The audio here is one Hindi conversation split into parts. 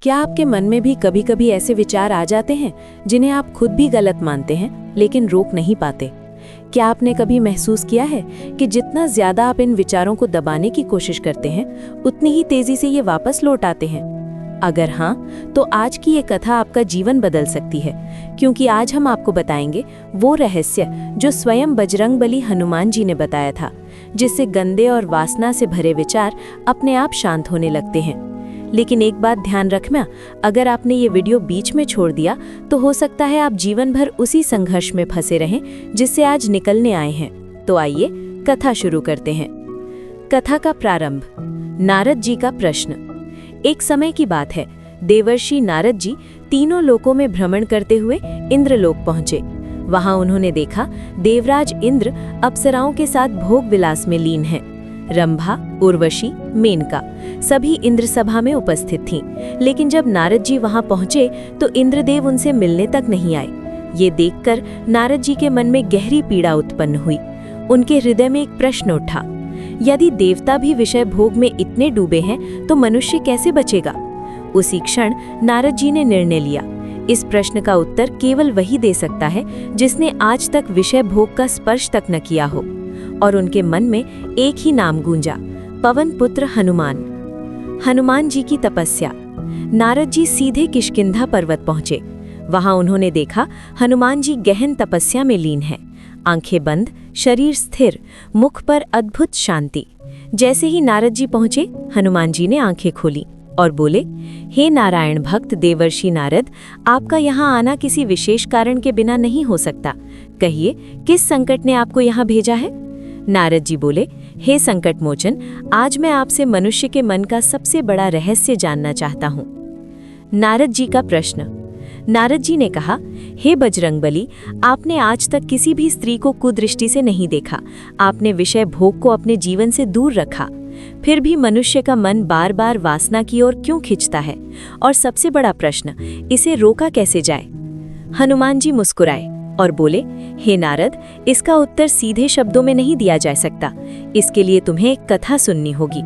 क्या आपके मन में भी कभी कभी ऐसे विचार आ जाते हैं जिन्हें आप खुद भी गलत मानते हैं लेकिन रोक नहीं पाते? क्या आपने कभी महसूस किया है कि जितना ज्यादा आप इन विचारों को दबाने की कोशिश करते हैं उतनी ही तेजी से ये वापस लौट आते हैं? अगर हाँ, तो आज की ये कथा आपका जीवन बदल सकती है, क्योंकि आज हम आपको बताएंगे वो रहस्य जो स्वयं बजरंगबली हनुमान जी ने बताया था, जिससे गंदे और वासना से भरे विचार अपने आप शांत होने लगते हैं। लेकिन एक बात ध्यान रखना, अगर आपने ये वीडियो बीच में छोड़ दिया तो हो सकता है आप जीवन भर उसी संघर्ष में फंसे रहें जिससे आज निकलने आए हैं। तो आइए कथा शुरू करते हैं। कथा का प्रारंभ। नारद जी का प्रश्न। एक समय की बात है, देवर्षि नारद जी तीनों लोकों में भ्रमण करते हुए इंद्रलोक पहुंचे। वहां उन्होंने देखा देवराज इंद्र अप्सराओं के साथ भोग विलास में लीन हैं। रंभा, उर्वशी, मेनका सभी इंद्र सभा में उपस्थित थीं। लेकिन जब नारद जी वहां पहुंचे तो इंद्रदेव उनसे मिलने तक नहीं आए। ये देखकर नारद जी के मन में गहरी पीड़ा उत्पन्न हुई। उनके हृदय में एक प्रश्न उठा, यदि देवता भी विषय भोग में इतने डूबे हैं तो मनुष्य कैसे बचेगा? उसी क्षण नारद जी ने निर्णय लिया, इस प्रश्न का उत्तर केवल वही दे सकता है जिसने आज तक विषय भोग का स्पर्श तक न किया हो। और उनके मन में एक ही नाम गूंजा, पवन पुत्र हनुमान। हनुमान जी की तपस्या। नारद जी सीधे किष्किंधा पर्वत पहुंचे। वहां उन्होंने देखा हनुमान जी गहन तपस्या में लीन हैं, आंखें बंद, शरीर स्थिर, मुख पर अद्भुत शांति। जैसे ही नारद जी पहुंचे, हनुमान जी ने आंखें खोली और बोले, हे नारायण भक्त देवर्षि नारद, आपका यहाँ आना किसी विशेष कारण के बिना नहीं हो सकता। कहिए, किस संकट ने आपको यहाँ भेजा है? नारद जी बोले, हे संकट मोचन, आज मैं आपसे मनुष्य के मन का सबसे बड़ा रहस्य जानना चाहता हूँ। नारद जी का प्रश्न। नारद जी ने कहा, हे बजरंगबली, आपने आज तक किसी भी स्त्री को कुदृष्टि से नहीं देखा। आपने विषय भोग को अपने जीवन से दूर रखा। फिर भी मनुष्य का मन बार बार वासना की ओर क्यों खिंचता है? और सबसे बड़ा प्रश्न, इसे रोका कैसे जाए? हनुमान जी मुस्कुराए और बोले, हे नारद, इसका उत्तर सीधे शब्दों में नहीं दिया जा सकता। इसके लिए तुम्हें एक कथा सुननी होगी।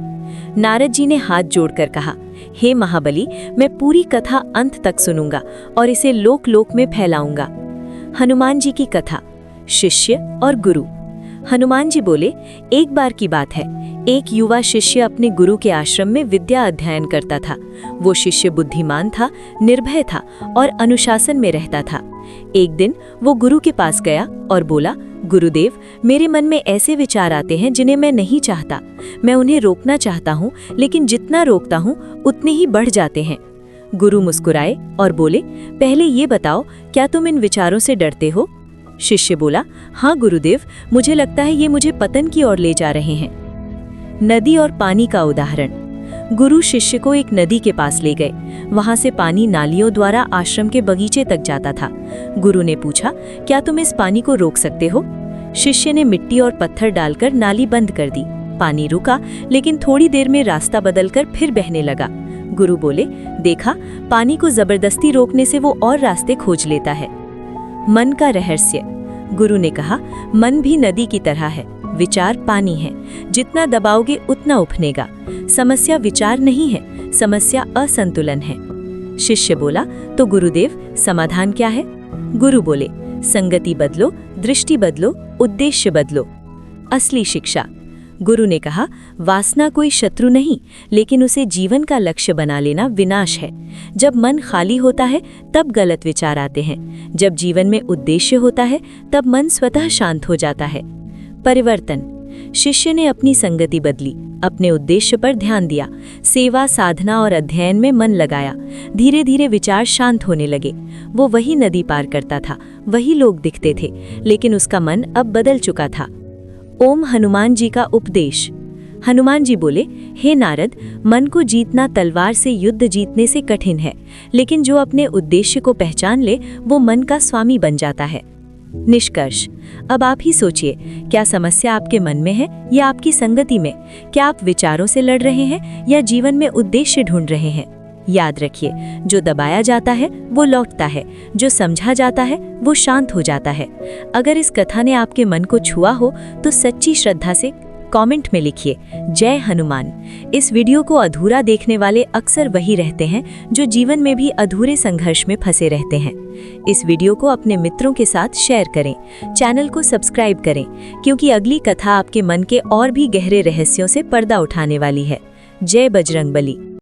नारद जी ने हाथ जोड़कर कहा, हे महाबली, मैं पूरी कथा अंत तक सुनूंगा और इसे लोक लोक में फैलाऊंगा। हनुमान जी की कथा। शिष्य और गुरु। हनुमान जी बोले, एक बार की बात है, एक युवा शिष्य अपने गुरु के आश्रम में विद्या अध्ययन करता था। वो शिष्य बुद्धिमान था, निर्भय था और अनुशासन में रहता था। एक दिन वो गुरु के पास गया और बोला, गुरुदेव, मेरे मन में ऐसे विचार आते हैं जिन्हें मैं नहीं चाहता। मैं उन्हें रोकना चाहता हूँ, लेकिन जितना रोकता हूँ उतने ही बढ़ जाते हैं। गुरु मुस्कुराए और बोले, पहले ये बताओ, क्या तुम इन विचारों से डरते हो? शिष्य बोला, हाँ गुरुदेव, मुझे लगता है ये मुझे पतन की ओर ले जा रहे हैं। नदी और पानी का उदाहरण। गुरु शिष्य को एक नदी के पास ले गए। वहां से पानी नालियों द्वारा आश्रम के बगीचे तक जाता था। गुरु ने पूछा, क्या तुम इस पानी को रोक सकते हो? शिष्य ने मिट्टी और पत्थर डालकर नाली बंद कर दी। पानी रुका, लेकिन थोड़ी देर में रास्ता बदलकर फिर बहने लगा। गुरु बोले, देखा, पानी को जबरदस्ती रोकने से वो और रास्ते खोज लेता है। मन का रहस्य। गुरु ने कहा, मन भी नदी की तरह है, विचार पानी है, जितना दबाओगे उतना उफनेगा। समस्या विचार नहीं है, समस्या असंतुलन है। शिष्य बोला, तो गुरुदेव, समाधान क्या है? गुरु बोले, संगति बदलो, दृष्टि बदलो, उद्देश्य बदलो। असली शिक्षा। गुरु ने कहा, वासना कोई शत्रु नहीं, लेकिन उसे जीवन का लक्ष्य बना लेना विनाश है। जब मन खाली होता है तब गलत विचार आते हैं। जब जीवन में उद्देश्य होता है तब मन स्वतः शांत हो जाता है। परिवर्तन। शिष्य ने अपनी संगति बदली, अपने उद्देश्य पर ध्यान दिया, सेवा, साधना और अध्ययन में मन लगाया। धीरे धीरे विचार शांत होने लगे। वो वही नदी पार करता था, वही लोग दिखते थे, लेकिन उसका मन अब बदल चुका था। ओम हनुमान जी का उपदेश। हनुमान जी बोले, हे नारद, मन को जीतना तलवार से युद्ध जीतने से कठिन है, लेकिन जो अपने उद्देश्य को पहचान ले वो मन का स्वामी बन जाता है। निष्कर्ष। अब आप ही सोचिए, क्या समस्या आपके मन में है या आपकी संगति में? क्या आप विचारों से लड़ रहे हैं या जीवन में उद्देश्य ढूंढ रहे हैं? याद रखिए, जो दबाया जाता है वो लौटता है, जो समझा जाता है वो शांत हो जाता है। अगर इस कथा ने आपके मन को छुआ हो तो सच्ची श्रद्धा से कमेंट में लिखिए जय हनुमान। इस वीडियो को अधूरा देखने वाले अक्सर वही रहते हैं जो जीवन में भी अधूरे संघर्ष में फंसे रहते हैं। इस वीडियो को अपने मित्रों के साथ शेयर करें, चैनल को सब्सक्राइब करें, क्योंकि अगली कथा आपके मन के और भी गहरे रहस्यों से पर्दा उठाने वाली है। जय बजरंगबली।